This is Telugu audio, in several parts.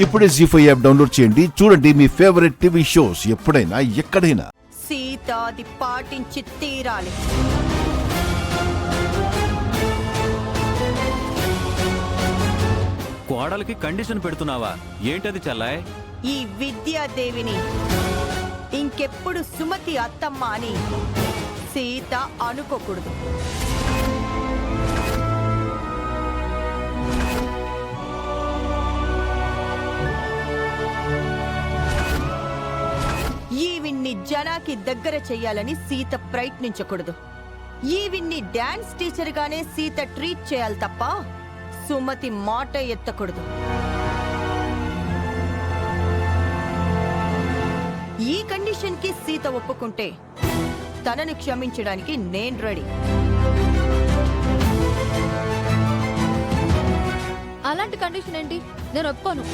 ఇప్పుడే జీ5 యాప్ డౌన్లోడ్ చేయండి. చూడండి మీ ఫేవరెట్ టీవీ షోస్ ఎప్పుడైనా ఎక్కడైనా. సీత అది పాటించి తీరాలి. కోడలికి కండిషన్ పెడుతున్నావా? ఏంటది చెల్లాయ్? ఈ విద్యాదేవిని ఇంకెప్పుడు సుమతి అత్తమ్మ అని సీత అనుకోకూడదు. ఈవిన్ని జనాకి దగ్గర చెయ్యాలని సీత ప్రయత్నించకూడదు. ఈవిన్ని డాన్స్ టీచర్ గానే సీత ట్రీట్ చేయాలి తప్ప సుమతి మాట ఎత్తకూడదు. ఈ కండిషన్ కి సీత ఒప్పుకుంటే తనని క్షమించడానికి నేను రెడీ. అలాంటి కండిషన్ ఏంటి? నేను ఒప్పుకోను.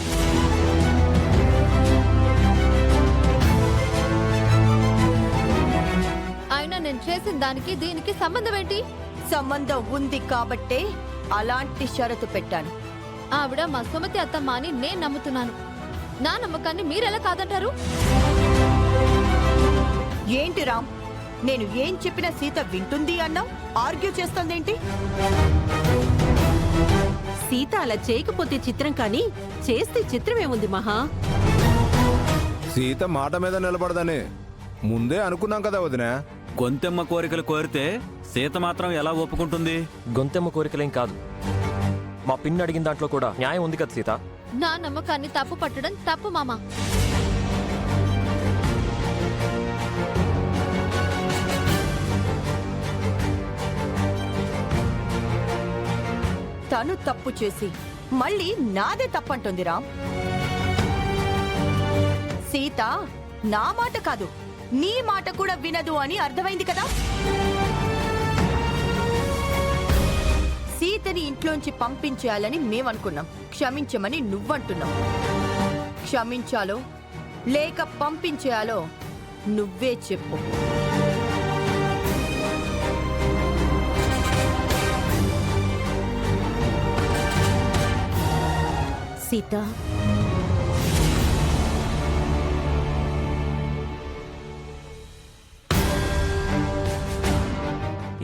అయినా నేను చేసిన దానికి దీనికి సంబంధం ఏంటి? సంబంధం ఉంది కాబట్టే అలాంటి షరతు పెట్టాను. ఆవిడ మా సుమతి అత్తమ్మ అని నేను నమ్ముతున్నాను. నా నమ్మకాన్ని మీరెలా కాదంటారు? ఏంటి రామ్, నేను ఏం చెప్పినా సీత వింటుంది అన్నావు, ఆర్గ్యూ చేస్తోందేంటి? సీత అలా చేయకపోతే చిత్రం కానీ చేస్తే చిత్రమేముంది మహా? సీత మాట మీద నిలబడదని ముందే అనుకున్నాం కదా వదినా. గొంతెమ్మ కోరికలు కోరితే సీత మాత్రం ఎలా ఒప్పుకుంటుంది? గొంతెమ్మ కోరికలేం కాదు. మా పిన్ని అడిగిన దాంట్లో కూడా న్యాయం ఉంది కదా సీత. నా నమ్మకాన్ని తప్పు పట్టడం తప్పు మామ. తను తప్పు చేసి మళ్ళీ నాదే తప్పంటుంది రామ్. సీత నా మాట కాదు నీ మాట కూడా వినదు అని అర్థమైంది కదా. సీతని ఇంట్లోంచి పంపించేయాలని మేమనుకున్నాం, క్షమించమని నువ్వంటున్నావు. క్షమించాలో లేక పంపించేయాలో నువ్వే చెప్పు. సీత,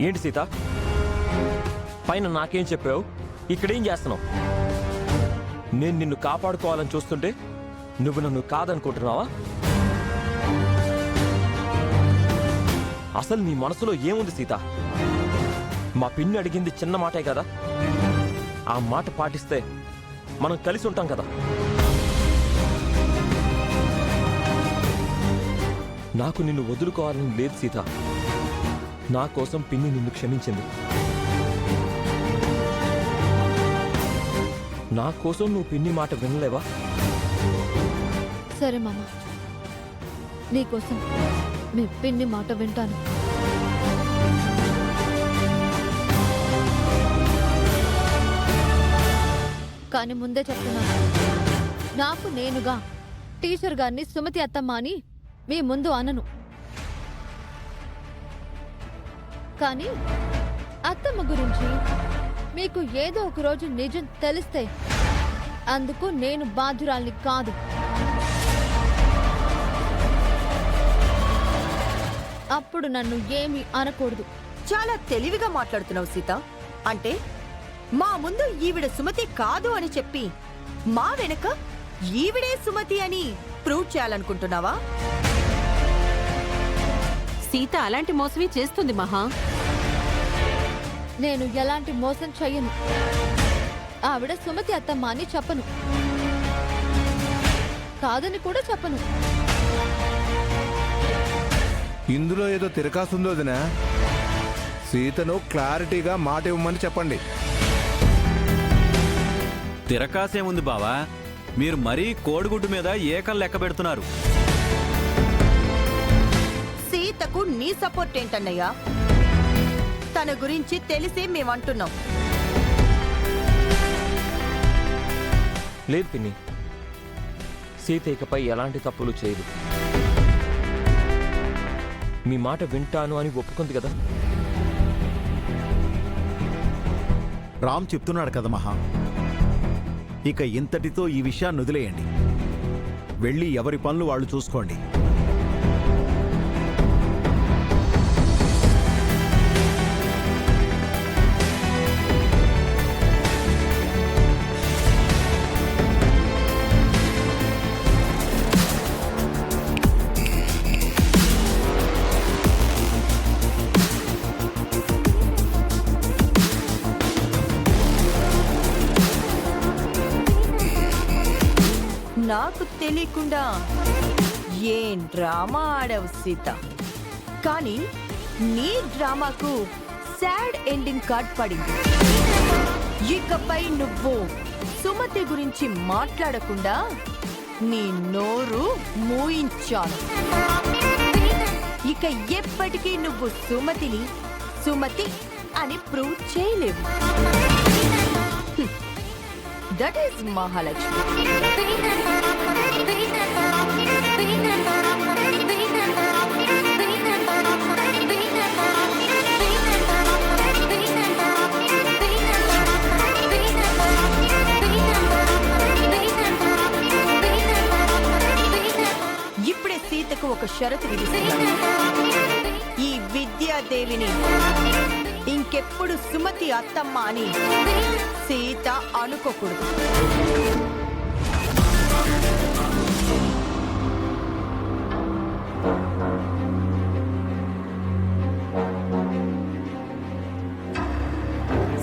ఏంటి సీత, పైన నాకేం చెప్పావు, ఇక్కడేం చేస్తున్నావు? నేను నిన్ను కాపాడుకోవాలని చూస్తుంటే నువ్వు నన్ను కాదనుకుంటున్నావా? అసలు నీ మనసులో ఏముంది సీత? మా పిన్ని అడిగింది చిన్న మాటే కదా, ఆ మాట పాటిస్తే మనం కలిసి ఉంటాం కదా. నాకు నిన్ను వదులుకోవాలని లేదు సీత. నా కోసం పిన్ని నిన్ను క్షమించింది. నా కోసం నువ్వు పిన్ని మాట వినలేవా? సరే మామ, నీకోసం మీ పిన్ని మాట వింటాను. కానీ ముందే చెప్తున్నాను, నాకు నేనుగా టీచర్ గారిని సుమతి అత్తమ్మ అని మీ ముందు అనను. కానీ అత్తమ్మ గురించి మీకు ఏదో ఒక రోజు నిజం తెలిస్తే అందుకు నేను బాధ్యురాల్ని కాదు. అప్పుడు నన్ను ఏమీ అనకూడదు. చాలా తెలివిగా మాట్లాడుతున్నావు సీత. అంటే మా ముందు ఈవిడ సుమతి కాదు అని చెప్పి మా వెనక ఈవిడే సుమతి అని ప్రూవ్ చేయాలనుకుంటున్నావా? సీత అలాంటి మోసమే చేస్తుంది మహా. నేను ఎలాంటి మోసం చెయ్యను. ఆవిడ సుమతి అత్తమ్మ అని చెప్పను, కాదని కూడా చెప్పను. ఇందులో ఏదో తిరకాసుందో వదినా. సీతను క్లారిటీగా మాట ఇవ్వమని చెప్పండి. తిరకాసేముంది బావా, మీరు మరీ కోడిగుడ్డు మీద ఏకలు లెక్క పెడుతున్నారు. సీతకు నీ సపోర్ట్ ఏంటన్నయ్యా? తన గురించి తెలిసే మేమంటున్నాం. లేదు పిన్ని, సీత ఇకపై ఎలాంటి తప్పులు చేయదు. మీ మాట వింటాను అని ఒప్పుకుంది కదా. రామ్ చెప్తున్నాడు కదా మహా, ఇక ఇంతటితో ఈ విషయాన్ని వదిలేయండి. వెళ్ళి ఎవరి పనులు వాళ్ళు చూసుకోండి. నాకు తెలియకుండా ఏం డ్రామా ఆడావు సీత. కానీ నీ డ్రామాకు సాడ్ ఎండింగ్ కార్డ్ పడింది. ఇకపై నువ్వు సుమతి గురించి మాట్లాడకుండా నీ నోరు మూయించాను. ఇక ఎప్పటికీ నువ్వు సుమతి అని ప్రూవ్ చేయలేవు. That is Mahalakshmi. ఇప్పుడే సీతకు ఒక షరతు విధిస్తున్నాను. ఈ విద్యాదేవిని ఇంకెప్పుడు సుమతి అత్తమ్మ అని సీత అనుకోకూడదు.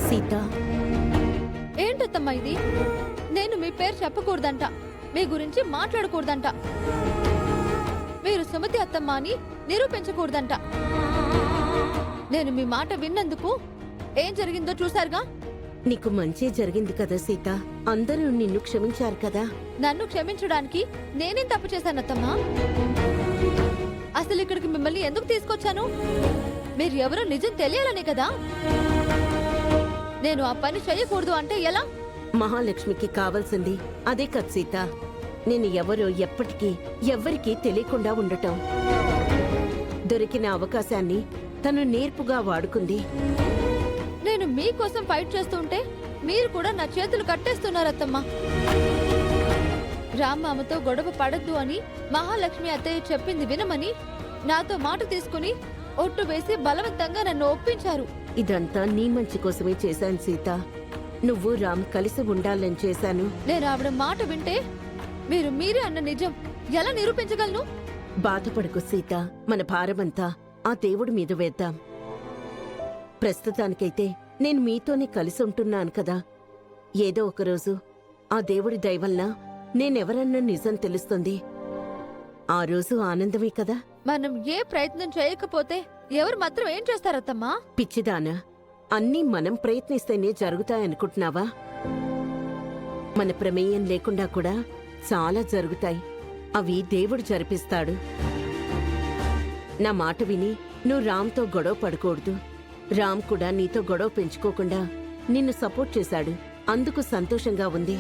సీత, ఏంటత్తమ్మా ఇది? నేను మీ పేరు చెప్పకూడదంట, మీ గురించి మాట్లాడకూడదంట, మీరు సుమతి అత్తమ్మ అని నిరూపించకూడదంట. నేను మీ మాట విన్నందుకు ఏం జరిగిందో చూశారుగా. నీకు మంచి జరిగింది కదా సీత. అందరూ నిన్ను క్షమించారు కదా. నన్ను క్షమించడానికి నేనేం తప్పు చేశానత్తమ్మా? అసలు ఇక్కడికి మిమ్మల్ని ఎందుకు తీసుకొచ్చాను? మీరు ఎవరో నిజం తెలియాలనే కదా. నేను ఆ పని చేయకూడదు అంటే ఎలా? మహాలక్ష్మికి కావాల్సింది అదే కదా సీత. నేను ఎవరో ఎప్పటికీ ఎవ్వరికీ తెలియకుండా ఉండటం. దొరికిన అవకాశాన్ని తను నేర్పుగా వాడుకుంది. నేను మీకోసం ఫైట్ చేస్తుంటే మీరు కూడా నా చేతులు కట్టేస్తున్నారత్తమ్మా. రామ్మామతో గొడవ పడద్దు అని మహాలక్ష్మి అత్తయ్య చెప్పింది వినమని నాతో మాట తీసుకుని ఒట్టు వేసి బలవంతంగా నన్ను ఒప్పించారు. ఇదంతా నీ మంచి కోసమే చేశాను సీత. నువ్వు రామ్ కలిసి ఉండాలని చేశాను. నేను ఆవిడ మాట వింటే మీరే అన్న నిజం ఎలా నిరూపించగలను? బాధపడకు సీత. మన భారమంతా ఆ దేవుడి మీద వేద్దాం. ప్రస్తుతానికైతే నేను మీతోనే కలిసి ఉంటున్నాను కదా. ఏదో ఒకరోజు ఆ దేవుడి దయవల్ల నేనెవరన్నా నిజం తెలుస్తుంది. ఆ రోజు ఆనందమే కదా. మనం ఏ ప్రయత్నం చేయకపోతే ఎవరు మాత్రం ఏం చేస్తారత్తమ్మా? పిచ్చిదానా, అన్నీ మనం ప్రయత్నిస్తేనే జరుగుతాయనుకుంటున్నావా? మన ప్రమేయం లేకుండా కూడా చాలా జరుగుతాయి. అవి దేవుడు జరిపిస్తాడు. నా మాట విని నువ్వు రామ్తో గొడవ పడకూడదు. రామ్ కూడా నీతో గొడవ పెంచుకోకుండా నిన్ను సపోర్ట్ చేశాడు. అందుకు సంతోషంగా ఉంది.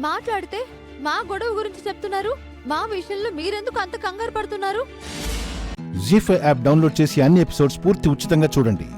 మాట్లాడితే మా గొడవ గురించి చెప్తున్నారు, మా విషయంలో మీరెందుకు అంత కంగారు పడుతున్నారు? జీ5 యాప్ డౌన్లోడ్ చేసి అన్ని ఎపిసోడ్స్ పూర్తి ఉచితంగా చూడండి.